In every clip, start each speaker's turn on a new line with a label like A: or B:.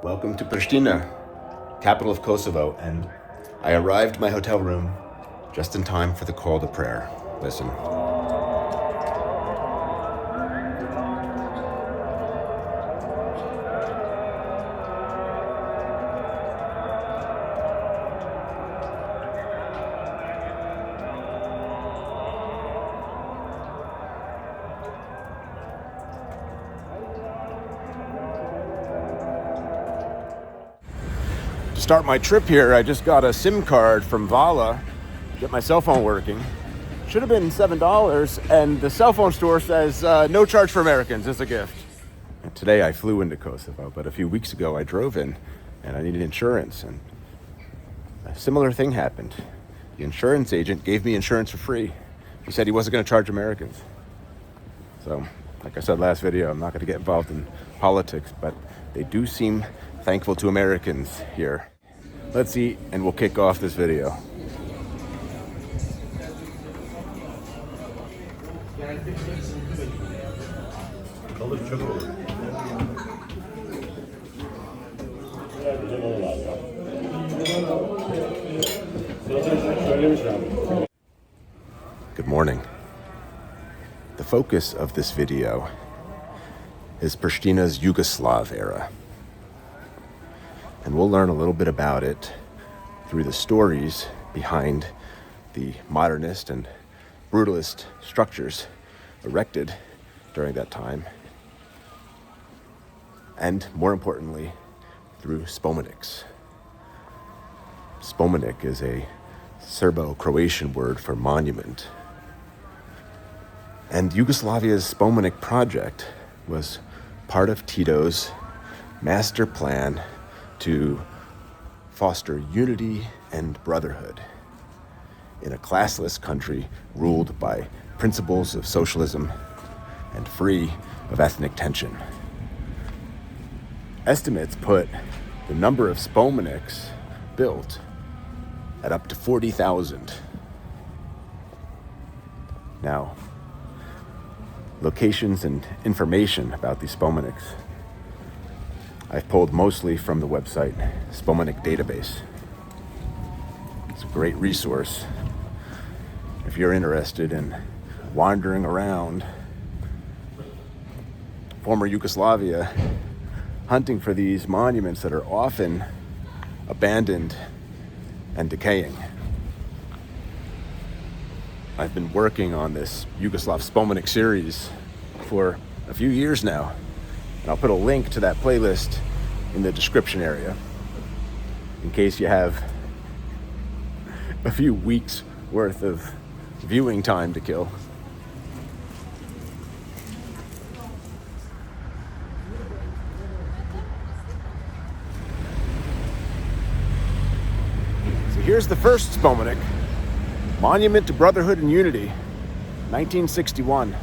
A: Welcome to Pristina, capital of Kosovo, and I arrived at my hotel room just in time for the call to prayer. Listen. To start my trip here, I just got a SIM card from Vala to get my cell phone working. Should have been $7, and the cell phone store says no charge for Americans. It's a gift. And today I flew into Kosovo, but a few weeks ago I drove in and I needed insurance, and a similar thing happened. The insurance agent gave me insurance for free. He said he wasn't going to charge Americans. So, like I said last video, I'm not going to get involved in politics, but they do seem thankful to Americans here. Let's eat and we'll kick off this video. Good morning. The focus of this video is Pristina's Yugoslav-era. And we'll learn a little bit about it through the stories behind the modernist and brutalist structures erected during that time. And more importantly, through Spomeniks. Spomenik is a Serbo-Croatian word for monument. And Yugoslavia's Spomenik project was part of Tito's master plan to foster unity and brotherhood in a classless country ruled by principles of socialism and free of ethnic tension. Estimates put the number of Spomeniks built at up to 40,000. Now, locations and information about these Spomeniks I've pulled mostly from the website Spomenik database. It's a great resource if you're interested in wandering around former Yugoslavia, hunting for these monuments that are often abandoned and decaying. I've been working on this Yugoslav Spomenik series for a few years now. And I'll put a link to that playlist in the description area in case you have a few weeks worth of viewing time to kill. So here's the first Spomenik, Monument to Brotherhood and Unity, 1961.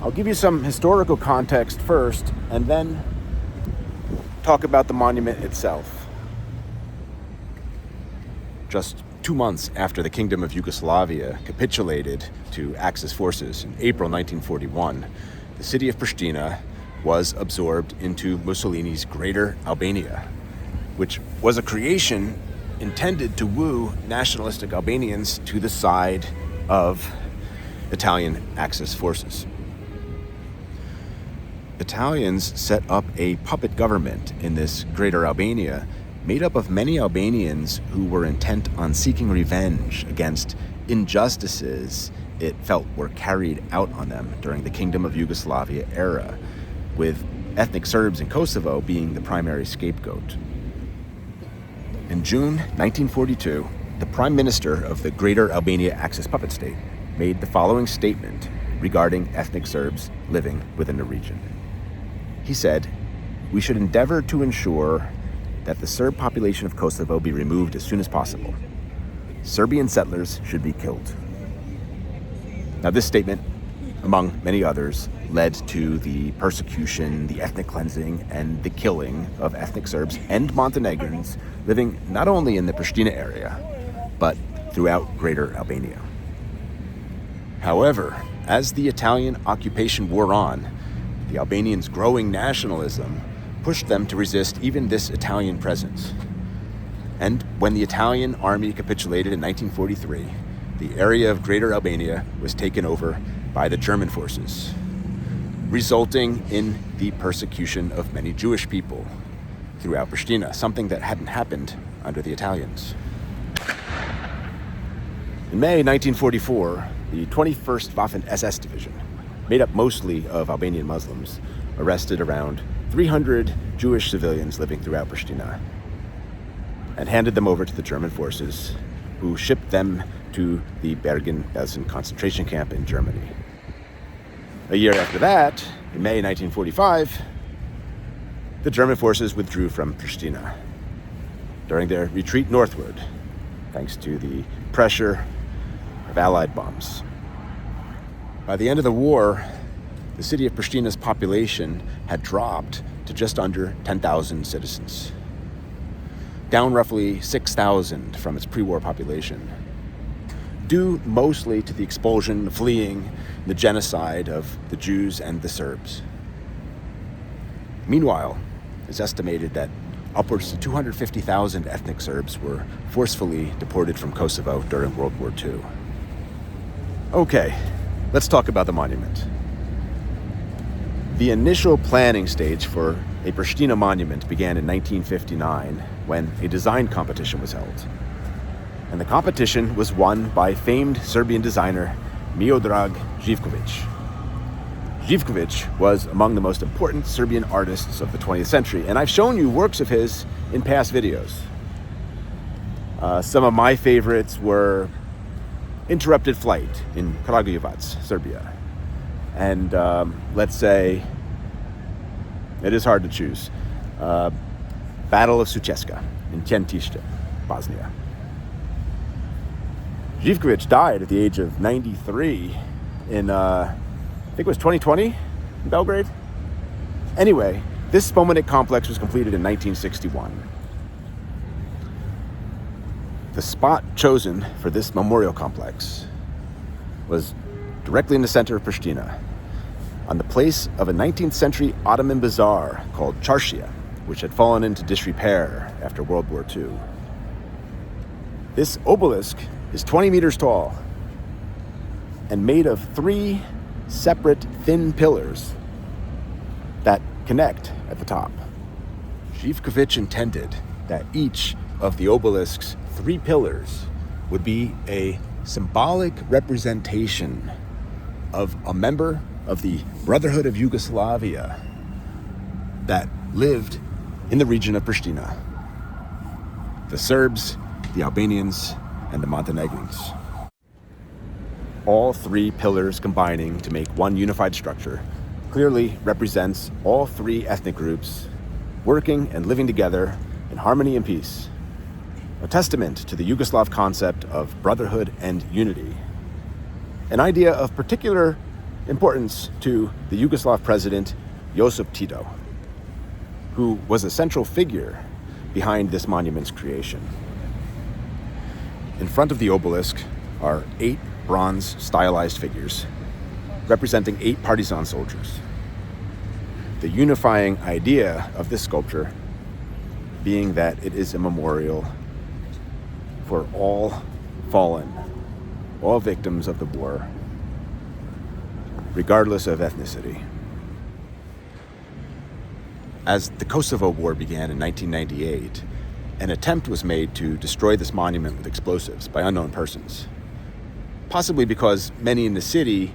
A: I'll give you some historical context first, and then talk about the monument itself. Just 2 months after the Kingdom of Yugoslavia capitulated to Axis forces in April 1941, the city of Pristina was absorbed into Mussolini's Greater Albania, which was a creation intended to woo nationalistic Albanians to the side of Italian Axis forces. Italians set up a puppet government in this Greater Albania made up of many Albanians who were intent on seeking revenge against injustices it felt were carried out on them during the Kingdom of Yugoslavia era, with ethnic Serbs in Kosovo being the primary scapegoat. In June 1942, the Prime Minister of the Greater Albania Axis puppet state made the following statement regarding ethnic Serbs living within the region. He said, "We should endeavor to ensure that the Serb population of Kosovo be removed as soon as possible. Serbian settlers should be killed." Now, this statement, among many others, led to the persecution, the ethnic cleansing, and the killing of ethnic Serbs and Montenegrins living not only in the Pristina area, but throughout Greater Albania. However, as the Italian occupation wore on, the Albanians' growing nationalism pushed them to resist even this Italian presence. And when the Italian army capitulated in 1943, the area of Greater Albania was taken over by the German forces, resulting in the persecution of many Jewish people throughout Pristina, something that hadn't happened under the Italians. In May 1944, the 21st Waffen-SS Division, made up mostly of Albanian Muslims, arrested around 300 Jewish civilians living throughout Pristina and handed them over to the German forces, who shipped them to the Bergen-Belsen concentration camp in Germany. A year after that, in May 1945, the German forces withdrew from Pristina during their retreat northward, thanks to the pressure of Allied bombs. By the end of the war, the city of Pristina's population had dropped to just under 10,000 citizens, down roughly 6,000 from its pre-war population, due mostly to the expulsion, the fleeing, the genocide of the Jews and the Serbs. Meanwhile, it's estimated that upwards of 250,000 ethnic Serbs were forcefully deported from Kosovo during World War II. Okay, let's talk about the monument. The initial planning stage for a Pristina monument began in 1959 when a design competition was held. And the competition was won by famed Serbian designer Miodrag Živković. Živković was among the most important Serbian artists of the 20th century, and I've shown you works of his in past videos. Some of my favorites were Interrupted Flight in Kragujevac, Serbia. And let's say, it is hard to choose, Battle of Suceska in Ćentište, Bosnia. Živković died at the age of 93 in, I think it was 2020 in Belgrade. Anyway, this Spomenik complex was completed in 1961. The spot chosen for this memorial complex was directly in the center of Pristina, on the place of a 19th century Ottoman bazaar called Charshia, which had fallen into disrepair after World War II. This obelisk is 20 meters tall and made of 3 separate thin pillars that connect at the top. Živković intended that each of the obelisk's 3 pillars would be a symbolic representation of a member of the Brotherhood of Yugoslavia that lived in the region of Pristina. The Serbs, the Albanians, and the Montenegrins. All 3 pillars combining to make one unified structure clearly represents all 3 ethnic groups working and living together in harmony and peace. A testament to the Yugoslav concept of brotherhood and unity. An idea of particular importance to the Yugoslav president Josip Tito, who was a central figure behind this monument's creation. In front of the obelisk are 8 bronze stylized figures representing 8 Partisan soldiers. The unifying idea of this sculpture being that it is a memorial for all fallen, all victims of the war, regardless of ethnicity. As the Kosovo War began in 1998, an attempt was made to destroy this monument with explosives by unknown persons, possibly because many in the city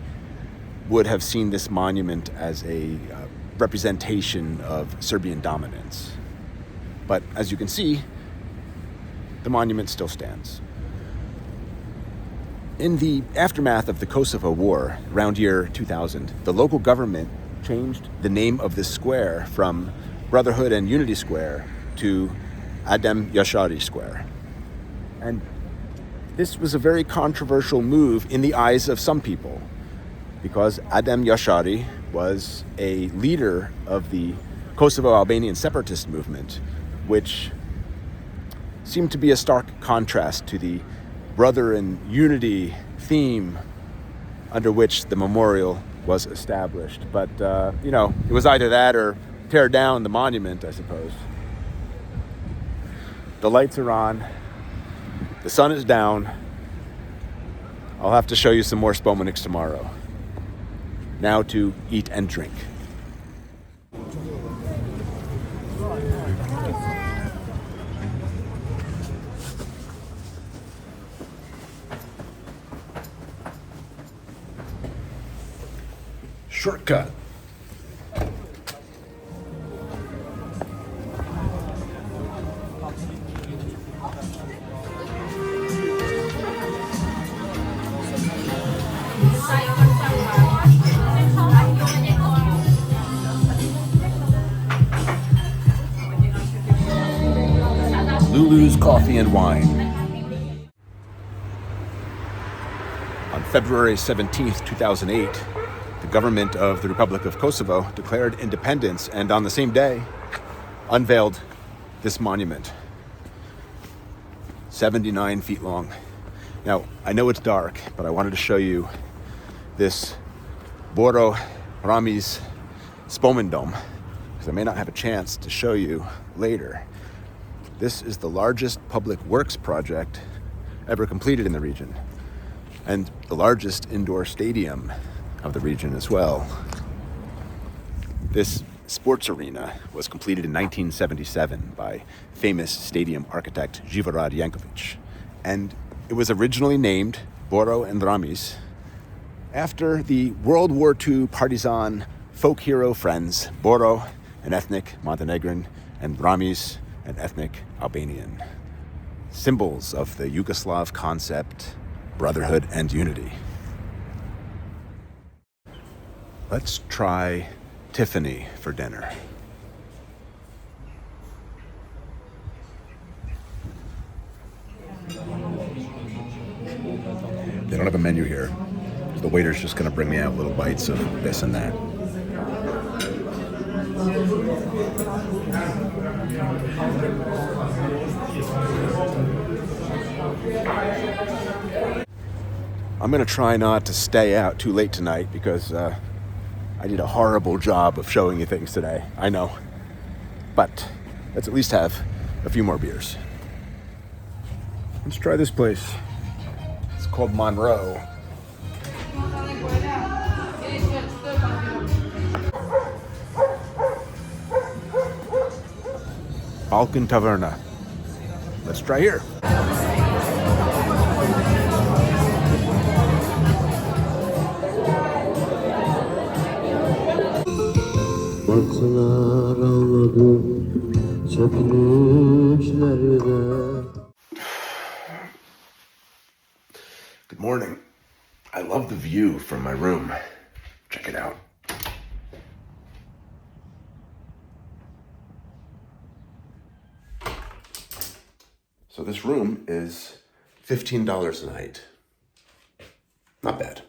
A: would have seen this monument as a representation of Serbian dominance. But as you can see, the monument still stands. In the aftermath of the Kosovo War, around year 2000, the local government changed the name of this square from Brotherhood and Unity Square to Adem Yashari Square. And this was a very controversial move in the eyes of some people, because Adem Yashari was a leader of the Kosovo Albanian separatist movement, which seemed to be a stark contrast to the brother and unity theme under which the memorial was established. But, it was either that or tear down the monument, I suppose. The lights are on. The sun is down. I'll have to show you some more Spomeniks tomorrow. Now to eat and drink. Shortcut. Lulu's Coffee and Wine. On February 17th, 2008, the government of the Republic of Kosovo declared independence and on the same day unveiled this monument, 79 feet long. Now, I know it's dark, but I wanted to show you this Boro Ramis Spomendom, because I may not have a chance to show you later. This is the largest public works project ever completed in the region, and the largest indoor stadium of the region as well. This sports arena was completed in 1977 by famous stadium architect Živorad Janković, and it was originally named Boro and Ramis after the World War II Partisan folk hero friends, Boro, an ethnic Montenegrin, and Ramis, an ethnic Albanian. Symbols of the Yugoslav concept, brotherhood, and unity. Let's try Tiffany for dinner. They don't have a menu here. The waiter's just gonna bring me out little bites of this and that. I'm gonna try not to stay out too late tonight because I did a horrible job of showing you things today. I know. But let's at least have a few more beers. Let's try this place. It's called Monroe. Balkan Taverna. Let's try here. Good morning. I love the view from my room. Check it out. So this room is $15 a night. Not bad.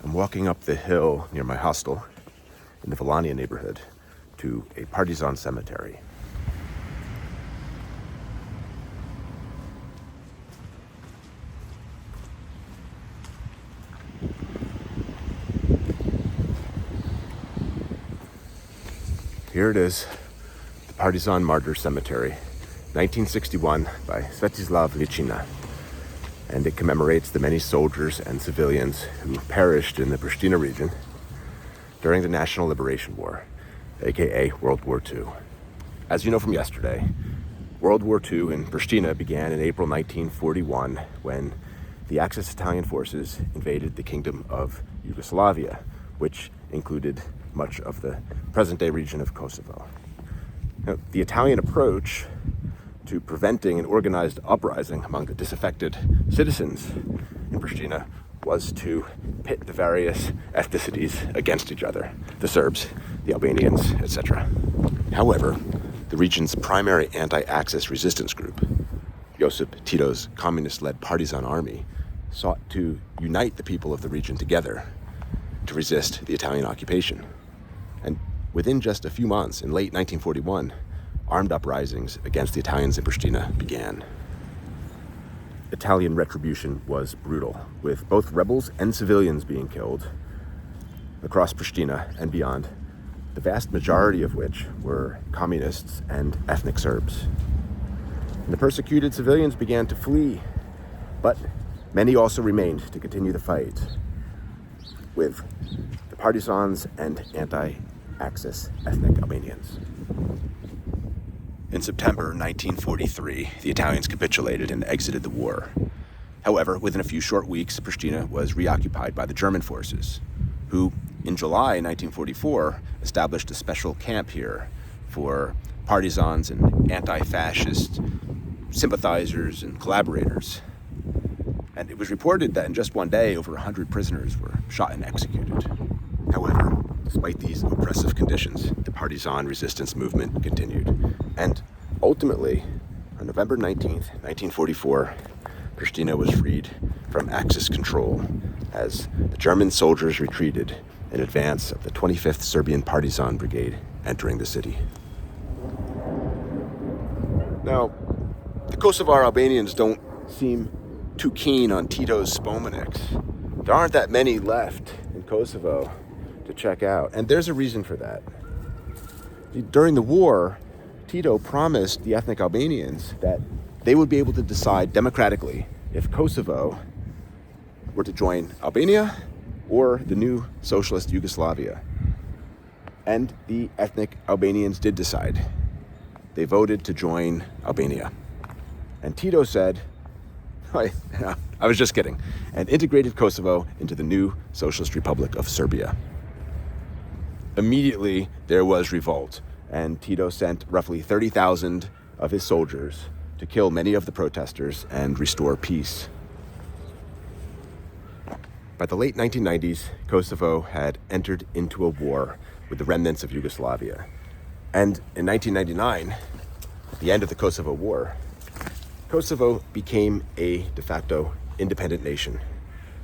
A: I'm walking up the hill near my hostel in the Volania neighborhood to a Partisan cemetery. Here it is, the Partisan Martyrs Cemetery, 1961 by Svetislav Ličina. And it commemorates the many soldiers and civilians who perished in the Pristina region during the National Liberation War, aka World War II. As you know from yesterday, World War II in Pristina began in April 1941 when the Axis Italian forces invaded the Kingdom of Yugoslavia, which included much of the present-day region of Kosovo. Now, the Italian approach to preventing an organized uprising among the disaffected citizens in Pristina was to pit the various ethnicities against each other, the Serbs, the Albanians, etc. However, the region's primary anti-Axis resistance group, Josip Tito's communist-led Partisan army, sought to unite the people of the region together to resist the Italian occupation. And within just a few months, in late 1941, armed uprisings against the Italians in Pristina began. Italian retribution was brutal, with both rebels and civilians being killed across Pristina and beyond, the vast majority of which were communists and ethnic Serbs. And the persecuted civilians began to flee, but many also remained to continue the fight with the partisans and anti-Axis ethnic Albanians. In September 1943, the Italians capitulated and exited the war. However, within a few short weeks, Pristina was reoccupied by the German forces, who, in July 1944, established a special camp here for partisans and anti-fascist sympathizers and collaborators. And it was reported that in just one day, over 100 prisoners were shot and executed. However, despite these oppressive conditions, the partisan resistance movement continued. And ultimately, on November 19th, 1944, Pristina was freed from Axis control as the German soldiers retreated in advance of the 25th Serbian Partisan Brigade entering the city. Now, the Kosovar Albanians don't seem too keen on Tito's Spomeniks. There aren't that many left in Kosovo to check out, and there's a reason for that. During the war, Tito promised the ethnic Albanians that they would be able to decide democratically if Kosovo were to join Albania or the new socialist Yugoslavia. And the ethnic Albanians did decide. They voted to join Albania. And Tito said, I was just kidding, and integrated Kosovo into the new Socialist Republic of Serbia. Immediately, there was revolt, and Tito sent roughly 30,000 of his soldiers to kill many of the protesters and restore peace. By the late 1990s, Kosovo had entered into a war with the remnants of Yugoslavia. And in 1999, at the end of the Kosovo War, Kosovo became a de facto independent nation,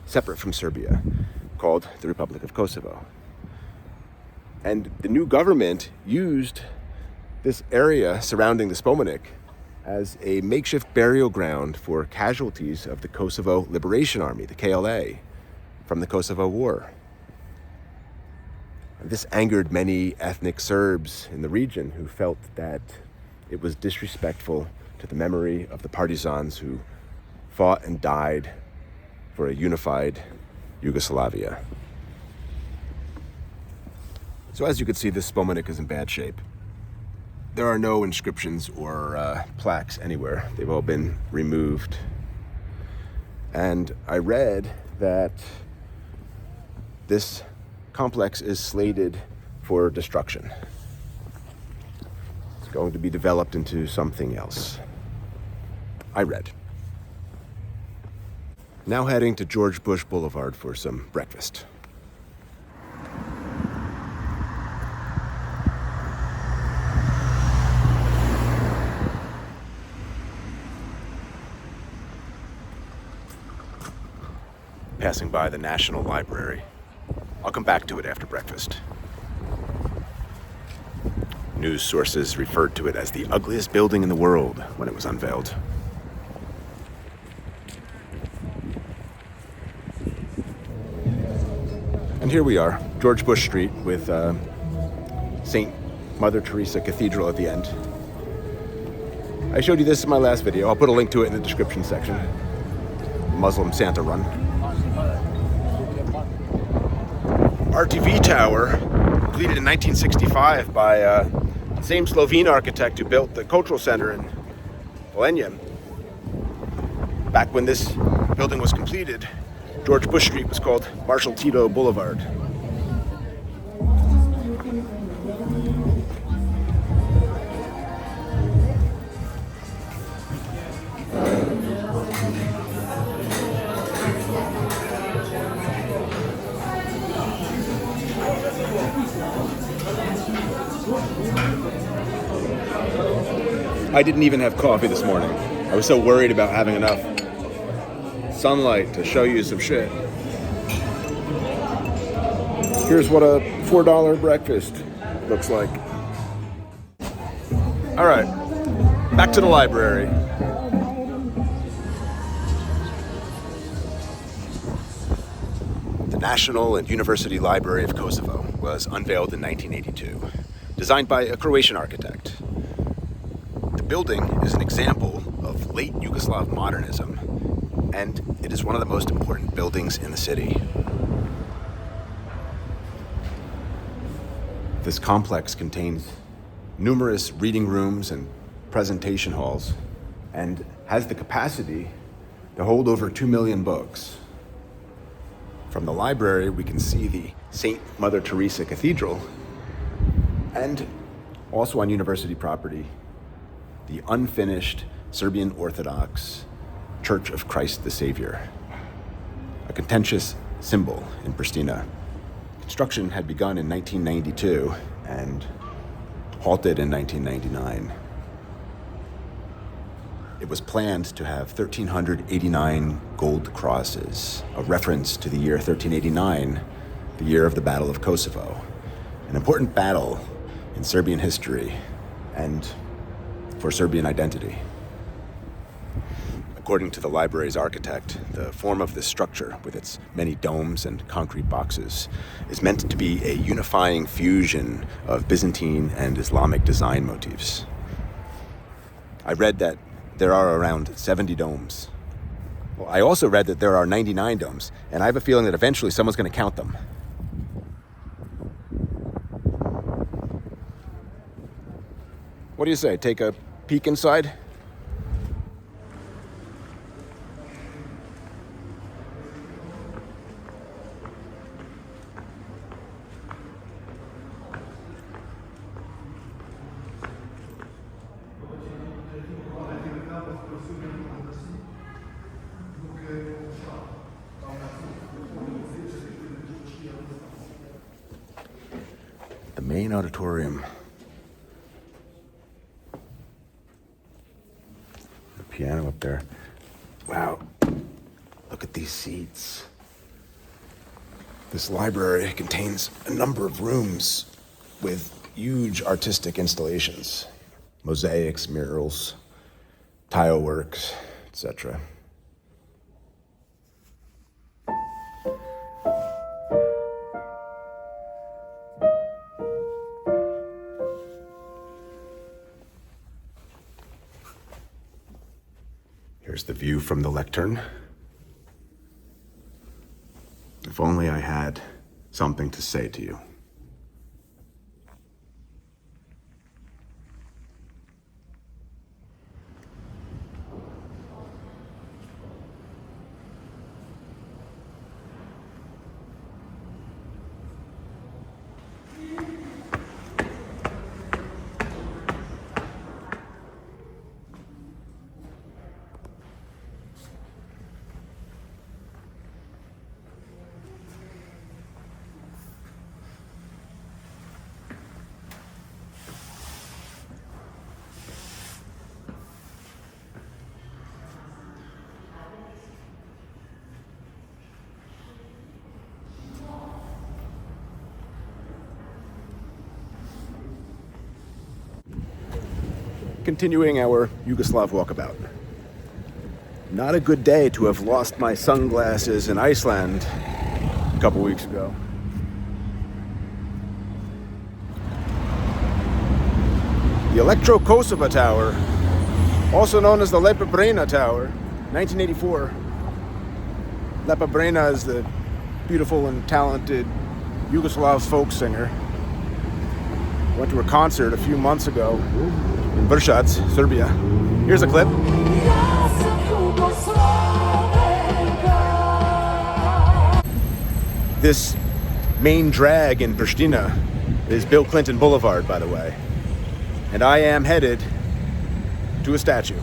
A: separate from Serbia, called the Republic of Kosovo. And the new government used this area surrounding the Spomenik as a makeshift burial ground for casualties of the Kosovo Liberation Army, the KLA, from the Kosovo War. This angered many ethnic Serbs in the region who felt that it was disrespectful to the memory of the partisans who fought and died for a unified Yugoslavia. So as you can see, this Spomenik is in bad shape. There are no inscriptions or plaques anywhere. They've all been removed. And I read that this complex is slated for destruction. It's going to be developed into something else. I read. Now heading to George Bush Boulevard for some breakfast. Passing by the National Library. I'll come back to it after breakfast. News sources referred to it as the ugliest building in the world when it was unveiled. And here we are, George Bush Street with St. Mother Teresa Cathedral at the end. I showed you this in my last video. I'll put a link to it in the description section. Muslim Santa Run. RTV Tower, completed in 1965 by the same Slovene architect who built the cultural center in Boulevard. Back when this building was completed, George Bush Street was called Marshal Tito Boulevard. I didn't even have coffee this morning. I was so worried about having enough sunlight to show you some shit. Here's what a $4 breakfast looks like. All right, back to the library. National and University Library of Kosovo was unveiled in 1982, designed by a Croatian architect. The building is an example of late Yugoslav modernism, and it is one of the most important buildings in the city. This complex contains numerous reading rooms and presentation halls, and has the capacity to hold over 2 million books. From the library, we can see the St. Mother Teresa Cathedral, and also on university property, the unfinished Serbian Orthodox Church of Christ the Savior, a contentious symbol in Pristina. Construction had begun in 1992 and halted in 1999. It was planned to have 1,389 gold crosses, a reference to the year 1389, the year of the Battle of Kosovo, an important battle in Serbian history and for Serbian identity. According to the library's architect, the form of this structure, with its many domes and concrete boxes, is meant to be a unifying fusion of Byzantine and Islamic design motifs. I read that there are around 70 domes. Well, I also read that there are 99 domes, and I have a feeling that eventually someone's going to count them. What do you say? Take a peek inside? The main auditorium. The piano up there. Wow, look at these seats. This library contains a number of rooms with huge artistic installations, mosaics, murals, tile works, etc. Here's the view from the lectern. If only I had something to say to you. Continuing our Yugoslav walkabout. Not a good day to have lost my sunglasses in Iceland a couple weeks ago. The Electro-Kosovo Tower, also known as the Lepa Brena Tower, 1984. Lepa Brena is the beautiful and talented Yugoslav folk singer. Went to a concert a few months ago in Boulevard, Serbia. Here's a clip. This main drag in Pristina is Bill Clinton Boulevard, by the way. And I am headed to a statue.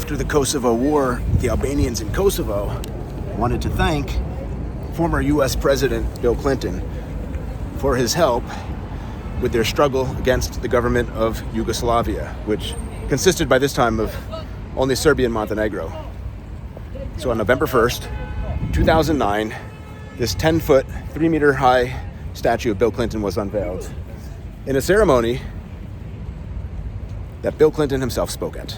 A: After the Kosovo War, the Albanians in Kosovo wanted to thank former US President Bill Clinton for his help with their struggle against the government of Yugoslavia, which consisted by this time of only Serbia and Montenegro. So on November 1st, 2009, this 10-foot, 3-meter-high statue of Bill Clinton was unveiled in a ceremony that Bill Clinton himself spoke at.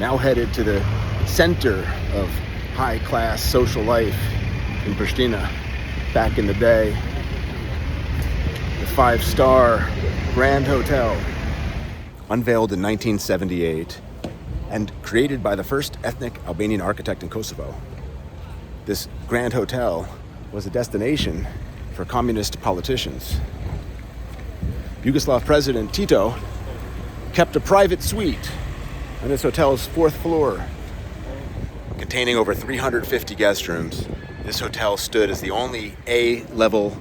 A: Now headed to the center of high-class social life in Pristina. Back in the day, the 5-star Grand Hotel, unveiled in 1978 and created by the first ethnic Albanian architect in Kosovo. This Grand Hotel was a destination for communist politicians. Yugoslav President Tito kept a private suite on this hotel's 4th floor. Containing over 350 guest rooms, this hotel stood as the only A-level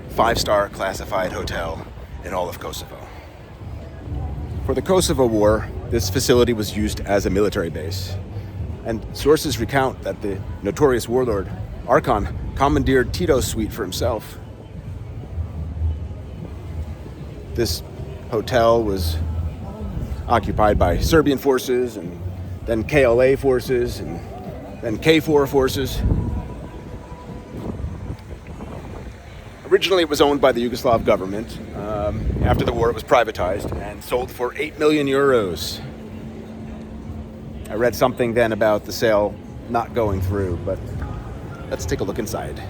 A: 5-star classified hotel in all of Kosovo. For the Kosovo War, this facility was used as a military base, and sources recount that the notorious warlord Arkan commandeered Tito's suite for himself. This hotel was occupied by Serbian forces, and then KLA forces, and then K4 forces. Originally, it was owned by the Yugoslav government. After the war, it was privatized and sold for 8 million euros. I read something then about the sale not going through, but let's take a look inside.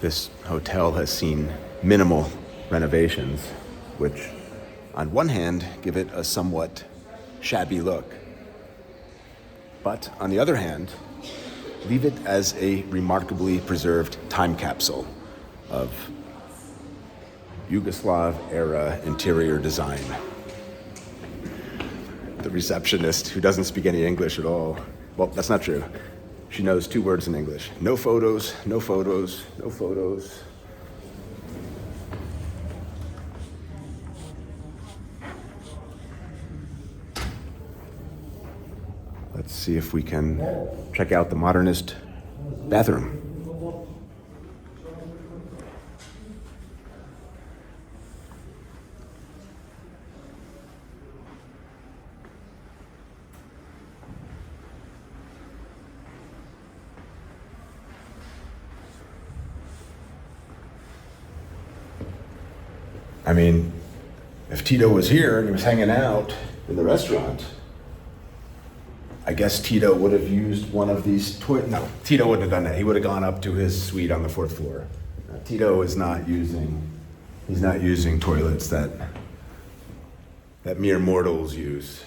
A: This hotel has seen minimal renovations, which on one hand give it a somewhat shabby look, but on the other hand leave it as a remarkably preserved time capsule of Yugoslav-era interior design. The receptionist, who doesn't speak any English at all, well, that's not true. She knows 2 words in English. No photos, no photos, no photos. Let's see if we can check out the modernist bathroom. I mean, if Tito was here and he was hanging out in the restaurant, I guess Tito would have used one of these No, Tito wouldn't have done that. He would have gone up to his suite on the 4th floor. Tito is not using toilets that mere mortals use.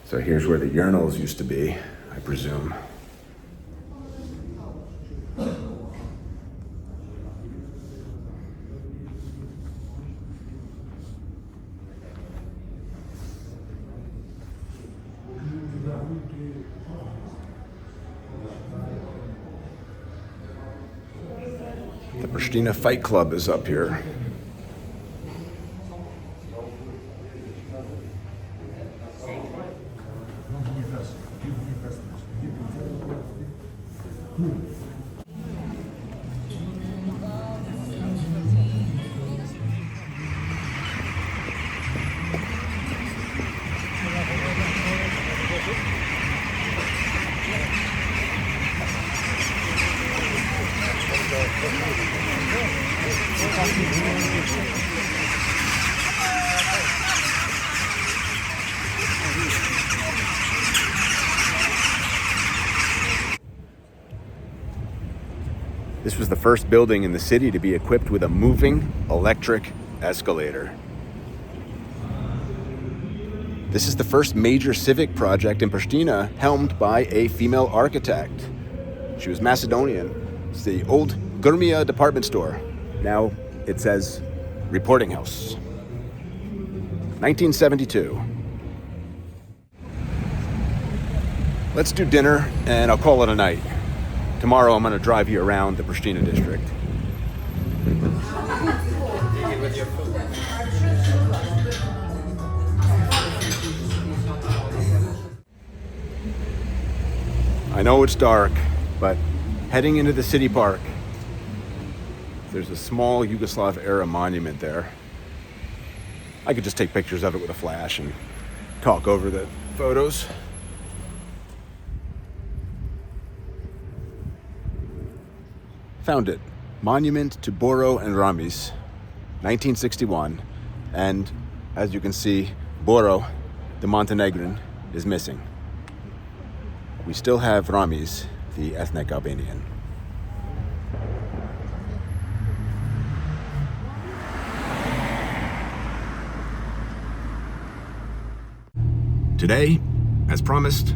A: So here's where the urinals used to be, I presume. The Prishtina Fight Club is up here. This was the first building in the city to be equipped with a moving electric escalator. This is the first major civic project in Pristina helmed by a female architect, She was Macedonian. It's the old Gurmia department store. Now it says reporting house. 1972. Let's do dinner and I'll call it a night. Tomorrow I'm going to drive you around the Pristina district. I know it's dark, but heading into the city park, there's a small Yugoslav-era monument there. I could just take pictures of it with a flash and talk over the photos. Found it. Monument to Boro and Ramis, 1961. And as you can see, Boro, the Montenegrin, is missing. We still have Ramis, the ethnic Albanian. Today, as promised,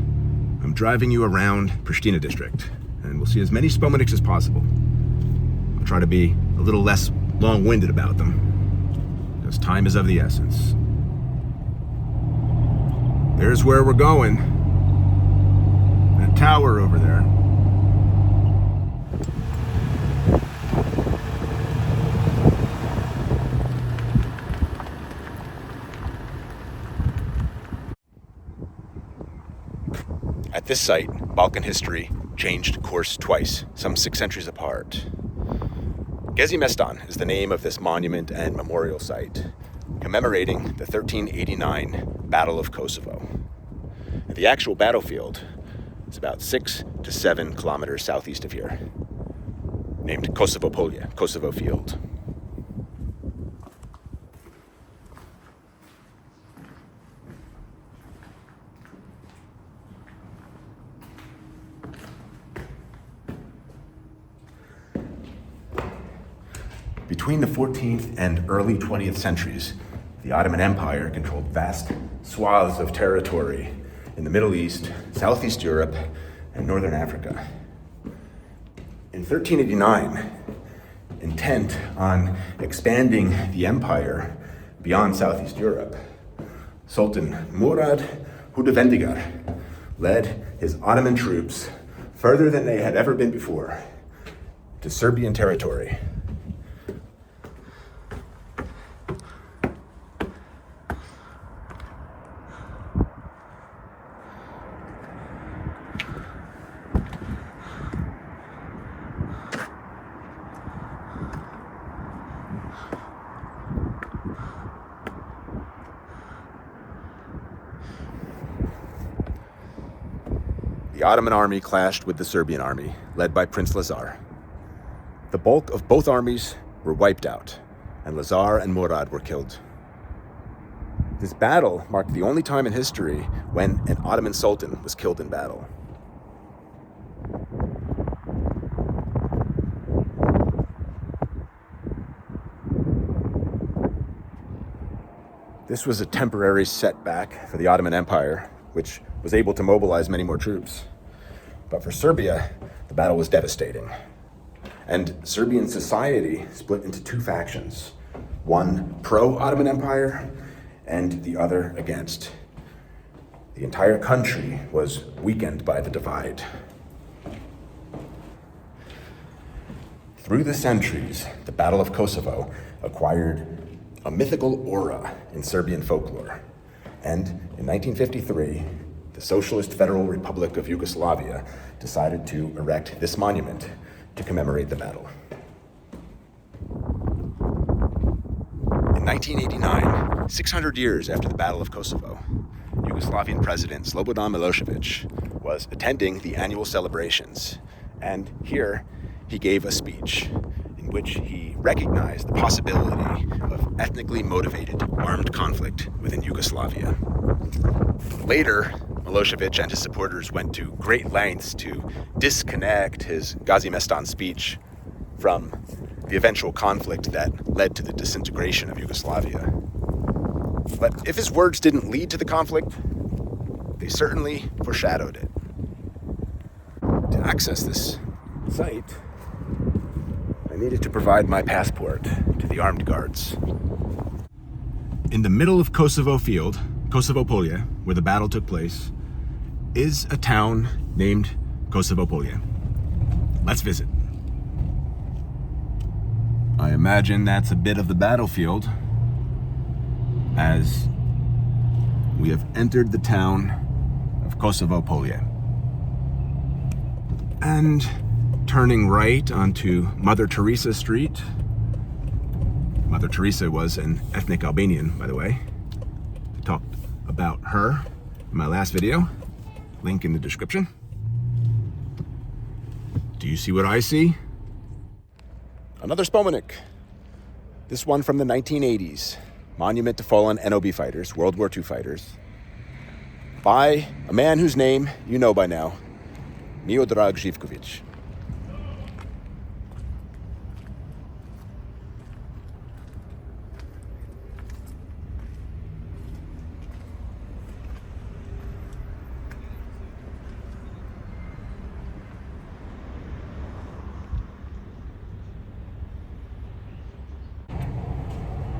A: I'm driving you around Pristina district, and we'll see as many Spomeniks as possible. I'll try to be a little less long-winded about them, because time is of the essence. There's where we're going. That tower over there. At this site, Balkan history changed course twice, some 6 centuries apart. Gezi Mestan is the name of this monument and memorial site, commemorating the 1389 Battle of Kosovo. The actual battlefield is about 6 to 7 kilometers southeast of here, named Kosovo Polje, Kosovo Field. Between the 14th and early 20th centuries, the Ottoman Empire controlled vast swaths of territory in the Middle East, Southeast Europe, and Northern Africa. In 1389, intent on expanding the empire beyond Southeast Europe, Sultan Murad Hudavendigar led his Ottoman troops further than they had ever been before to Serbian territory. The Ottoman army clashed with the Serbian army, led by Prince Lazar. The bulk of both armies were wiped out, and Lazar and Murad were killed. This battle marked the only time in history when an Ottoman sultan was killed in battle. This was a temporary setback for the Ottoman Empire, which was able to mobilize many more troops. But for Serbia, the battle was devastating. And Serbian society split into 2 factions, one pro-Ottoman Empire and the other against. The entire country was weakened by the divide. Through the centuries, the Battle of Kosovo acquired a mythical aura in Serbian folklore. And in 1953, the Socialist Federal Republic of Yugoslavia decided to erect this monument to commemorate the battle. In 1989, 600 years after the Battle of Kosovo, Yugoslavian President Slobodan Milosevic was attending the annual celebrations, and here he gave a speech in which he recognized the possibility of ethnically motivated armed conflict within Yugoslavia. Later, Milosevic and his supporters went to great lengths to disconnect his Gezi Mestan speech from the eventual conflict that led to the disintegration of Yugoslavia. But if his words didn't lead to the conflict, they certainly foreshadowed it. To access this site, I needed to provide my passport to the armed guards. In the middle of Kosovo field, Kosovo Polje, where the battle took place, is a town named Kosovo Polje. Let's visit. I imagine that's a bit of the battlefield as we have entered the town of Kosovo Polje. And turning right onto Mother Teresa Street. Mother Teresa was an ethnic Albanian, by the way. I talked about her in my last video. Link in the description. Do you see what I see? Another Spomenik. This one from the 1980s. Monument to fallen NOB fighters, World War II fighters. By a man whose name you know by now, Miodrag Živković.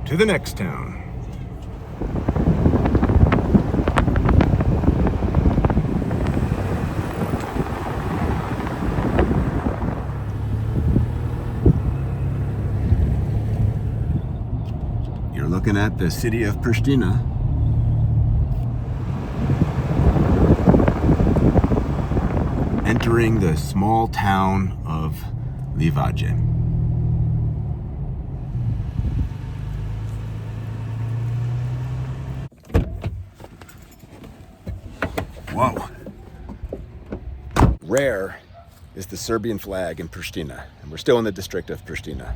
A: To the next town. You're looking at the city of Pristina. Entering the small town of Livaje. Whoa. Rare is the Serbian flag in Prishtina, and we're still in the district of Pristina.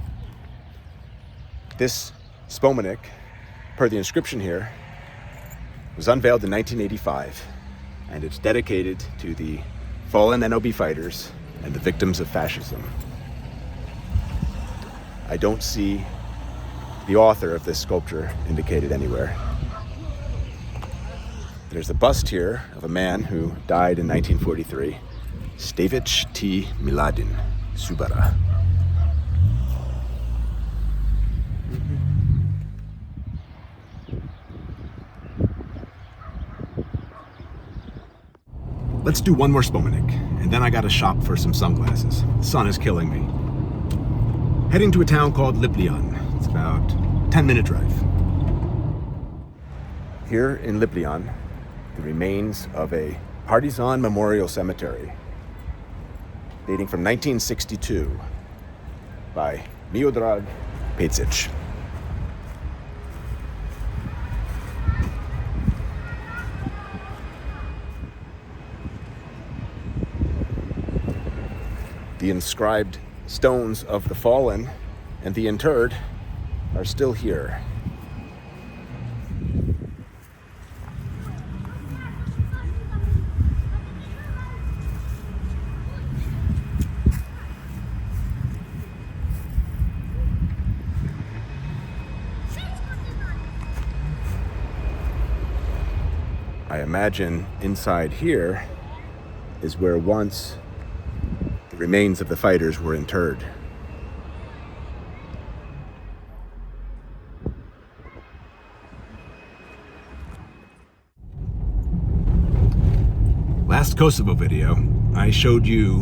A: This spomenik, per the inscription here, was unveiled in 1985, and it's dedicated to the fallen NOB fighters and the victims of fascism. I don't see the author of this sculpture indicated anywhere. There's a bust here of a man who died in 1943, Stevic T. Miladin, Subara. Let's do one more spomenik, and then I gotta shop for some sunglasses. The sun is killing me. Heading to a town called Lipljan. It's about a 10-minute drive. Here in Lipljan, the remains of a Partisan memorial cemetery dating from 1962 by Miodrag Pecic. The inscribed stones of the fallen and the interred are still here. I imagine inside here is where once the remains of the fighters were interred. Last Kosovo video, I showed you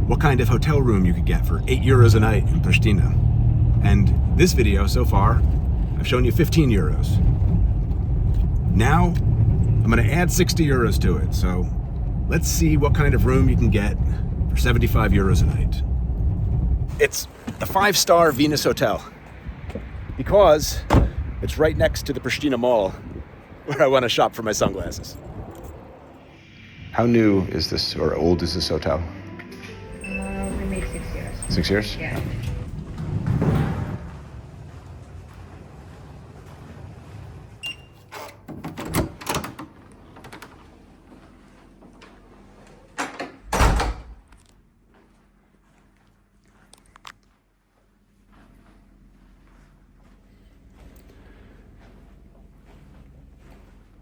A: what kind of hotel room you could get for €8 a night in Pristina. And this video so far, I've shown you 15 euros. Now, I'm gonna add 60 euros to it, so let's see what kind of room you can get for 75 euros a night. It's the 5-star Venus Hotel because it's right next to the Pristina Mall where I wanna shop for my sunglasses. How new is this, or old is this hotel?
B: We made 6 years.
A: 6 years?
B: Yeah.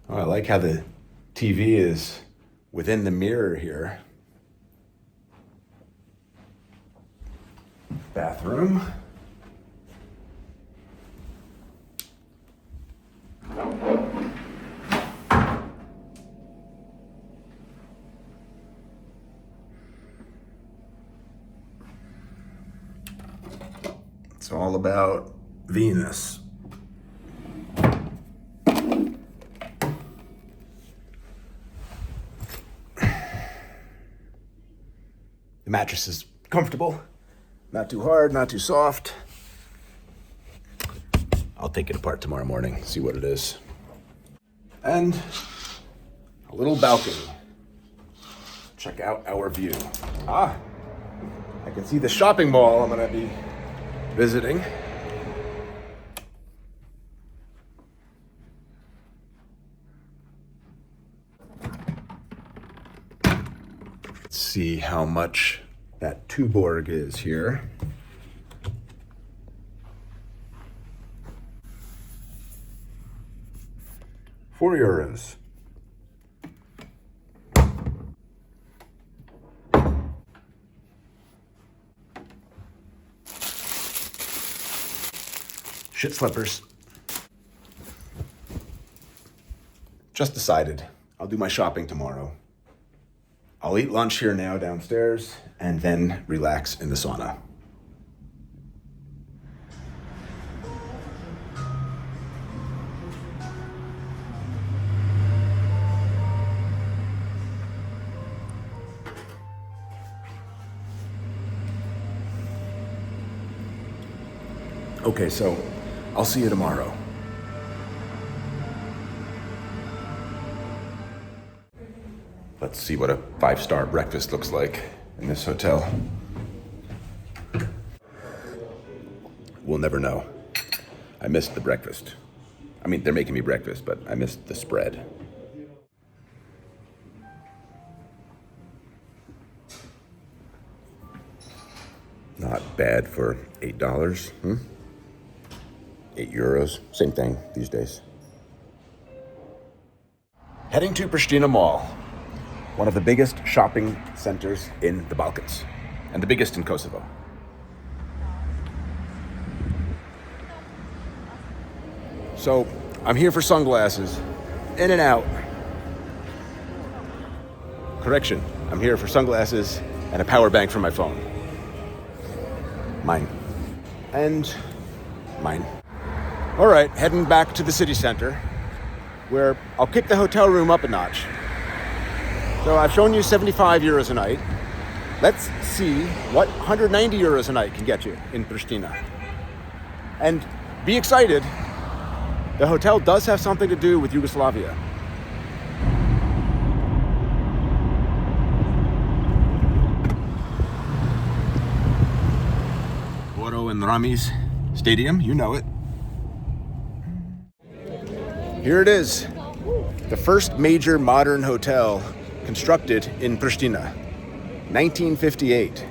A: Oh, I like how the TV is within the mirror here. Bathroom. It's all about Venus. The mattress is comfortable, not too hard, not too soft. I'll take it apart tomorrow morning, see what it is. And a little balcony. Check out our view. I can see the shopping mall I'm gonna be visiting. Let's see how much that Tuborg is here. €4. Shit slippers. Just decided I'll do my shopping tomorrow. I'll eat lunch here now downstairs and then relax in the sauna. Okay, so I'll see you tomorrow. Let's see what a 5-star breakfast looks like in this hotel. We'll never know. I missed the breakfast. I mean, they're making me breakfast, but I missed the spread. Not bad for $8, €8, same thing these days. Heading to Pristina Mall, one of the biggest shopping centers in the Balkans, and the biggest in Kosovo. So, I'm here for sunglasses, in and out. Correction, I'm here for sunglasses and a power bank for my phone. Mine. And mine. All right, heading back to the city center, where I'll kick the hotel room up a notch. So I've shown you €75 a night. Let's see what €190 a night can get you in Pristina. And be excited, the hotel does have something to do with Yugoslavia. Boro and Rami's Stadium, you know it. Here it is, the first major modern hotel constructed in Prishtina, 1958,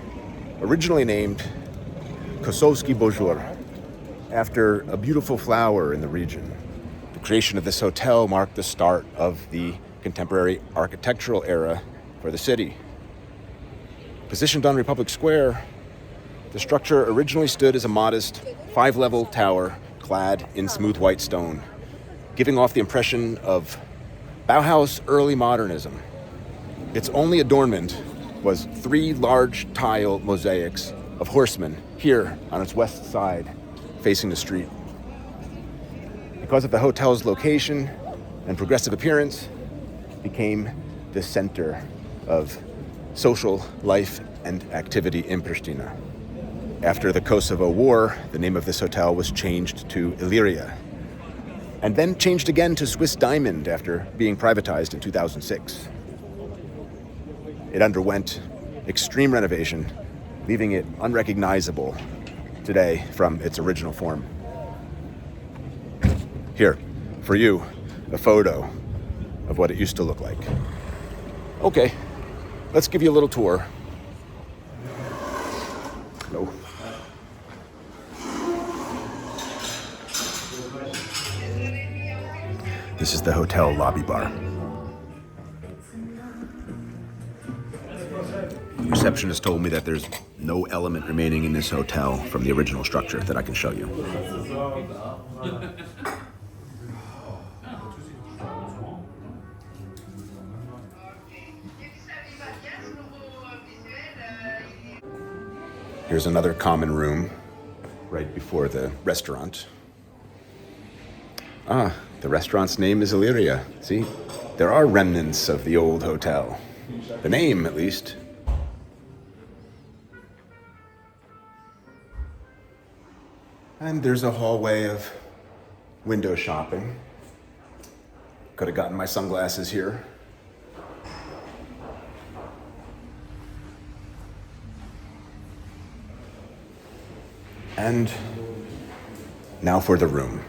A: originally named Kosovski Boulevard, after a beautiful flower in the region. The creation of this hotel marked the start of the contemporary architectural era for the city. Positioned on Republic Square, the structure originally stood as a modest 5-level tower clad in smooth white stone, giving off the impression of Bauhaus early modernism. Its only adornment was 3 large tile mosaics of horsemen here on its west side, facing the street. Because of the hotel's location and progressive appearance, it became the center of social life and activity in Pristina. After the Kosovo War, the name of this hotel was changed to Illyria, and then changed again to Swiss Diamond after being privatized in 2006. It underwent extreme renovation, leaving it unrecognizable today from its original form. Here, for you, a photo of what it used to look like. Okay, let's give you a little tour. No. This is the hotel lobby bar. The receptionist told me that there's no element remaining in this hotel from the original structure that I can show you. Here's another common room right before the restaurant. Ah, the restaurant's name is Illyria. See, there are remnants of the old hotel. The name, at least. And there's a hallway of window shopping. Could have gotten my sunglasses here. And now for the room.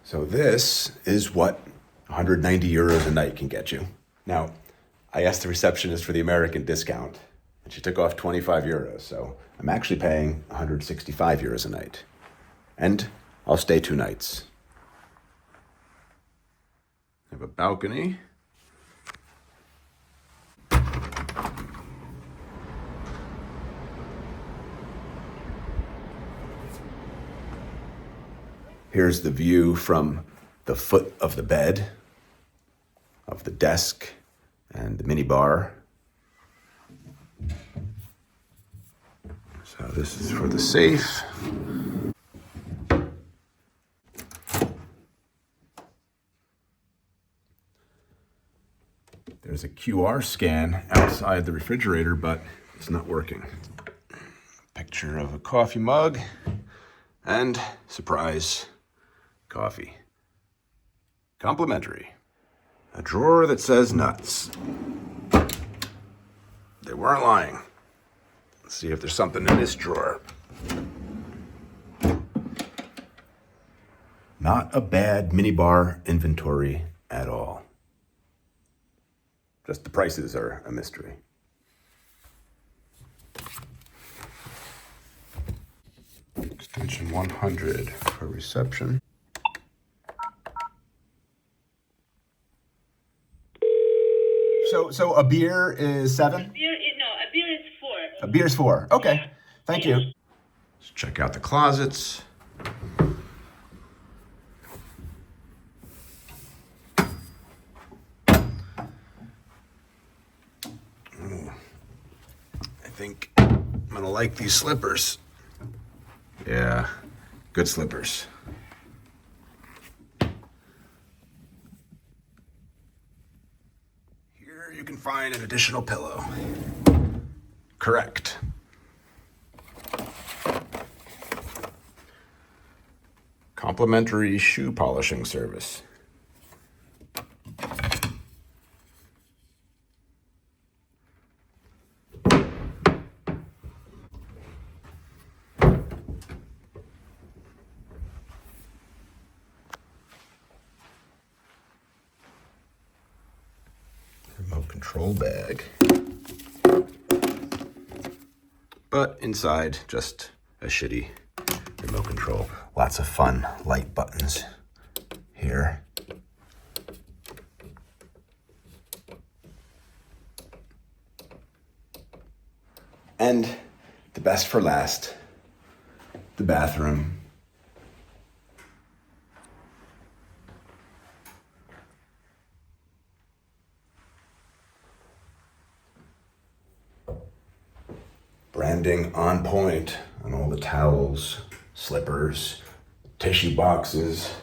A: So this is what 190 euros a night can get you. Now, I asked the receptionist for the American discount, and she took off 25 euros, so I'm actually paying 165 euros a night. And I'll stay 2 nights. I have a balcony. Here's the view from the foot of the bed, of the desk, and the minibar. So this is for the safe. There's a QR scan outside the refrigerator, but it's not working. Picture of a coffee mug, and surprise, coffee. Complimentary. A drawer that says nuts. They weren't lying. Let's see if there's something in this drawer. Not a bad minibar inventory at all. Just the prices are a mystery. Extension 100 for reception. So a beer is 7?
B: A beer is 4.
A: A beer is 4. Okay. Thank you. Let's check out the closets. Ooh. I think I'm gonna like these slippers. Yeah, good slippers. Here you can find an additional pillow. Correct. Complimentary shoe polishing service. Remote control bag. But inside, just a shitty remote control. Lots of fun light buttons here. And the best for last, the bathroom. Branding on point on all the towels, slippers, tissue boxes,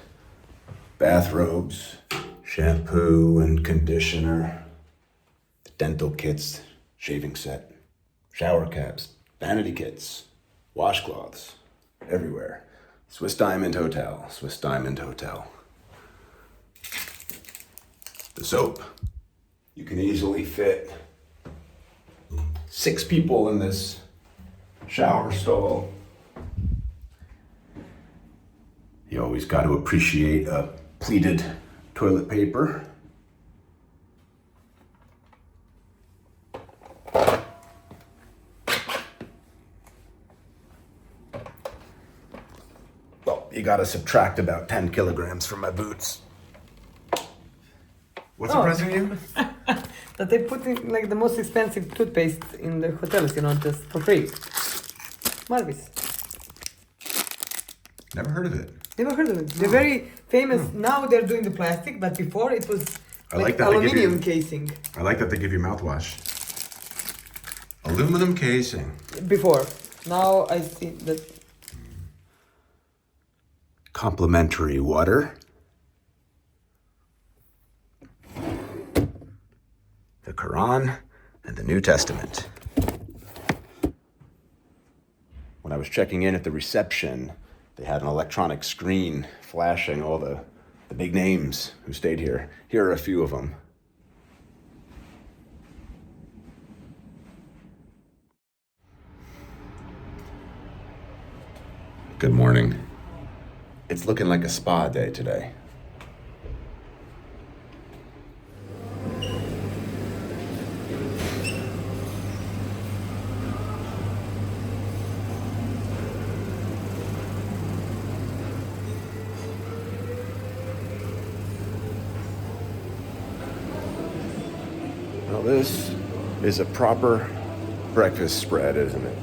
A: bathrobes, shampoo and conditioner, the dental kits, shaving set, shower caps, vanity kits, washcloths, everywhere. Swiss Diamond Hotel, Swiss Diamond Hotel. The soap. You can easily fit 6 people in this shower stall. You always got to appreciate a pleated toilet paper. Well, you gotta subtract about 10 kilograms from my boots. What's impressing you?
C: That they put in like the most expensive toothpaste in the hotels, you know, just for free. Marvis.
A: Never heard of it.
C: Never heard of it. They're very famous. Now they're doing the plastic, but before it was
A: I like that
C: aluminium casing.
A: I like that they give you mouthwash. Aluminum casing.
C: Before. Now I see that.
A: Complimentary water. The Quran and the New Testament. When I was checking in at the reception, they had an electronic screen flashing all the big names who stayed here. Here are a few of them. Good morning. It's looking like a spa day today. Well, this is a proper breakfast spread, isn't it?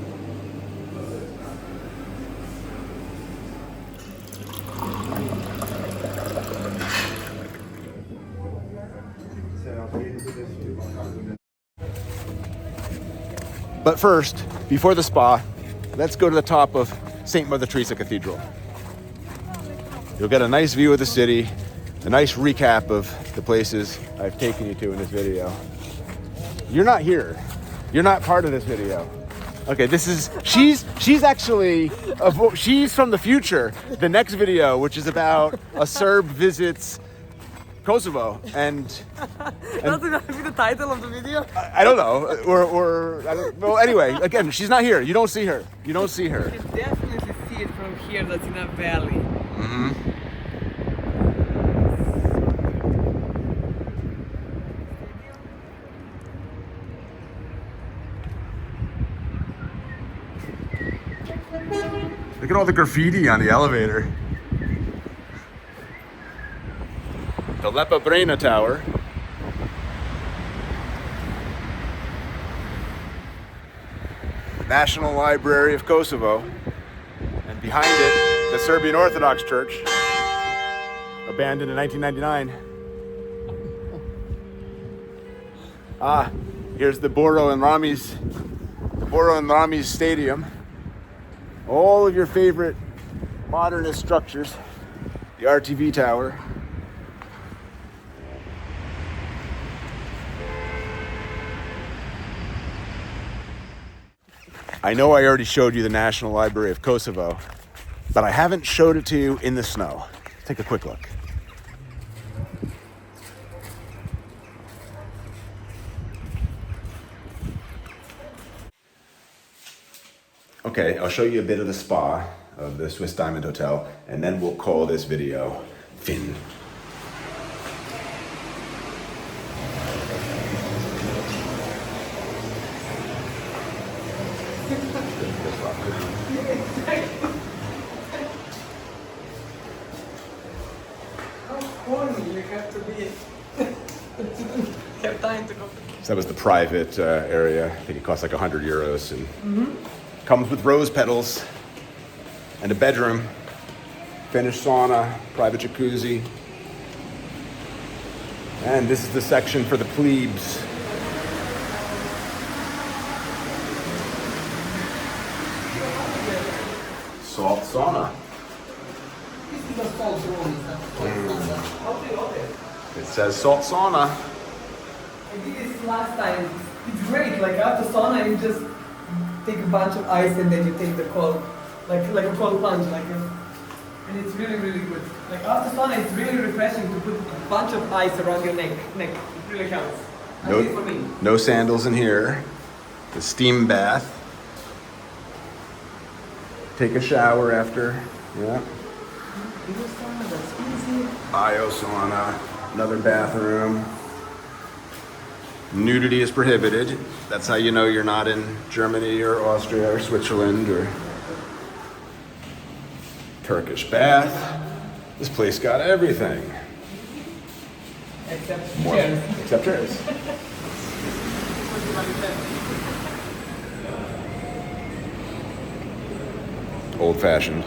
A: But first, before the spa, let's go to the top of St. Mother Teresa Cathedral. You'll get a nice view of the city, a nice recap of the places I've taken you to in this video. You're not here. You're not part of this video. Okay, she's actually, she's from the future. The next video, which is about a Serb visits Kosovo, and
C: That's gonna be the title of the video.
A: I don't know, or I don't, well, anyway, again, she's not here. You don't see her. You don't see her.
C: You can definitely see it from here. That's in a valley.
A: Mm-hmm. Look at all the graffiti on the elevator. The Lepa Brena Tower. National Library of Kosovo. And behind it, the Serbian Orthodox Church, abandoned in 1999. Ah, here's the Boro and Rami's Stadium. All of your favorite modernist structures. The RTV Tower. I know I already showed you the National Library of Kosovo, but I haven't showed it to you in the snow. Take a quick look. Okay, I'll show you a bit of the spa of the Swiss Diamond Hotel, and then we'll call this video fin.
C: How corny you have to be. Have time to go.
A: So that was the private area. I think it cost like 100 euros and comes with rose petals and a bedroom, finished sauna, private jacuzzi. And this is the section for the plebes. Salt sauna.
C: This is a salt
A: It says salt sauna.
C: I did this last time. It's great. Like after sauna, you just take a bunch of ice and then you take the cold, like a cold plunge, and it's really really good. Like after sauna, it's really refreshing to put a bunch of ice around your neck. It really helps. At least for me.
A: No sandals in here. The steam bath. Take a shower after. Yeah.
C: Bio sauna, that's easy.
A: Bio sauna. Another bathroom. Nudity is prohibited. That's how you know you're not in Germany or Austria or Switzerland or Turkish bath. This place got everything.
C: Except
A: More,
C: chairs.
A: except chairs. Old-fashioned.